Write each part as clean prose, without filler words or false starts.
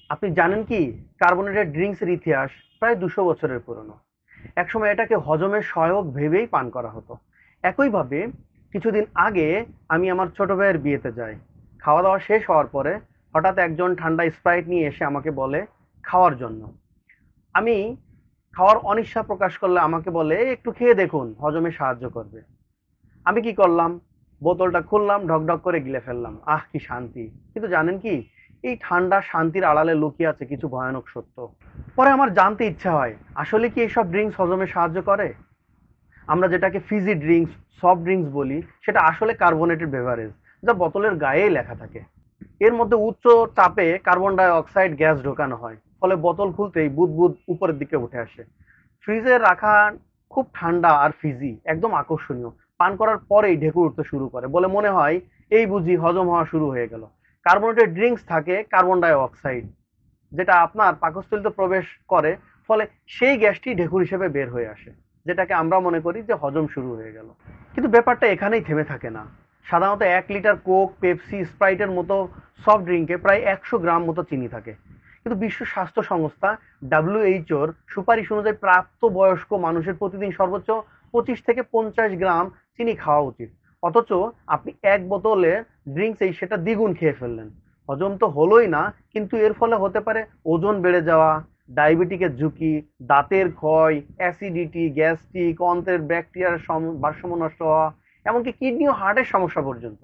আপনি জানেন কি কার্বোনেটেড ড্রিঙ্কসের ইতিহাস প্রায় 200 বছরের পুরনো। একসময় এটাকে হজমের সহায়ক ভেবেই পান করা হতো। একইভাবে কিছুদিন আগে আমি আমার ছোট ভাইয়ের বিয়েতে যাই। খাওয়া দাওয়া শেষ হওয়ার পরে হঠাৎ একজন ঠান্ডা স্প্রাইট নিয়ে এসে আমাকে বলে খাওয়ার জন্য। আমি খাওয়ার অনিচ্ছা প্রকাশ করলে আমাকে বলে একটু খেয়ে দেখুন, হজমে সাহায্য করবে। আমি কি করলাম, বোতলটা খুললাম, ঢকঢক করে গিলে ফেললাম। আহ কি শান্তি! কিন্তু জানেন কি, এই ঠান্ডা শান্তির আড়ালে লুকিয়ে আছে কিছু ভয়ানক সত্য। পরে আমার জানতে ইচ্ছা হয়, আসলে কি এইসব ড্রিঙ্কস হজমে সাহায্য করে? আমরা যেটাকে ফিজি ড্রিঙ্কস, সফট ড্রিঙ্কস বলি, সেটা আসলে কার্বোনেটেড বেভারেজ, যা বোতলের গায়েই লেখা থাকে। এর মধ্যে উচ্চ চাপে কার্বন ডাই অক্সাইড গ্যাস ঢোকানো হয়, ফলে বোতল খুলতেই বুদবুদ উপরের দিকে উঠে আসে। ফ্রিজে রাখা খুব ঠান্ডা আর ফিজি, একদম আকর্ষণীয়। পান করার পরেই ঢেকুর উঠতে শুরু করে, বলে মনে হয় এই বুঝি হজম হওয়া শুরু হয়ে গেল। কার্বোনেটেড ড্রিঙ্কস থাকে কার্বন ডাই অক্সাইড, যেটা আপনার পাকস্থলীতে প্রবেশ করে, ফলে সেই গ্যাসটি ঢেকুর হিসেবে বের হয়ে আসে, যেটাকে আমরা মনে করি যে হজম শুরু হয়ে গেল। কিন্তু ব্যাপারটা এখানেই থেমে থাকে না। সাধারণত 1 লিটার কোক, পেপসি, স্প্রাইটের মতো সফট ড্রিঙ্কে প্রায় 100 গ্রাম মতো চিনি থাকে। কিন্তু বিশ্ব স্বাস্থ্য সংস্থা ডাব্লিউএইচওর সুপারিশ অনুযায়ী প্রাপ্তবয়স্ক মানুষের প্রতিদিন সর্বোচ্চ 25 থেকে 50 গ্রাম চিনি খাওয়া উচিত। অথচ আপনি এক বোতলে ড্রিঙ্কস এই সেটা দ্বিগুণ খেয়ে ফেললেন। হজম তো হলোই না, কিন্তু এর ফলে হতে পারে ওজন বেড়ে যাওয়া, ডায়াবেটিকের ঝুঁকি, দাঁতের ক্ষয়, অ্যাসিডিটি, গ্যাস্ট্রিক, অন্ত্রের ব্যাকটেরিয়ার ভারসাম্য নষ্ট হওয়া, এমনকি কিডনি ও হার্টের সমস্যা পর্যন্ত।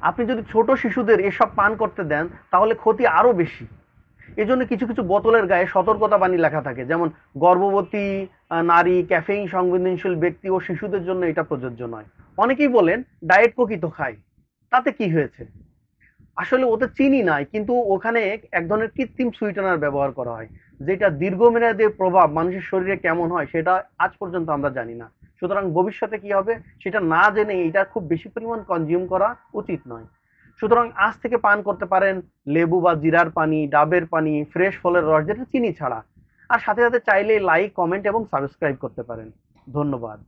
আপনি যদি ছোট শিশুদের এসব পান করতে দেন, তাহলে ক্ষতি আরো বেশি। এজন্য কিছু কিছু বোতলের গায়ে সতর্কতা বাণী লেখা থাকে, যেমন গর্ভবতী নারী, ক্যাফেইন সংবেদনশীল ব্যক্তি ও শিশুদের জন্য এটা প্রযোজ্য নয়। অনেকেই বলেন ডায়েট কোকি তো খাই, তাতে কি হয়েছে? আসলে ওতে চিনি নাই, কিন্তু ওখানে এক ধরনের কৃত্রিম সুইটেনার ব্যবহার করা হয়, যেটা দীর্ঘমেয়াদী প্রভাব মানুষের শরীরে কেমন হয় সেটা আজ পর্যন্ত আমরা জানি না। সুতরাং ভবিষ্যতে কি হবে সেটা না জেনে এটা খুব বেশি পরিমাণ কনজিউম করা উচিত নয়। সুতরাং আজ থেকে পান করতে পারেন লেবু বা জিরার পানি, ডাবের পানি, ফ্রেশ ফলের রস, যেটা চিনি ছাড়া। আর সাথে সাথে চাইলে লাইক, কমেন্ট এবং সাবস্ক্রাইব করতে পারেন। ধন্যবাদ।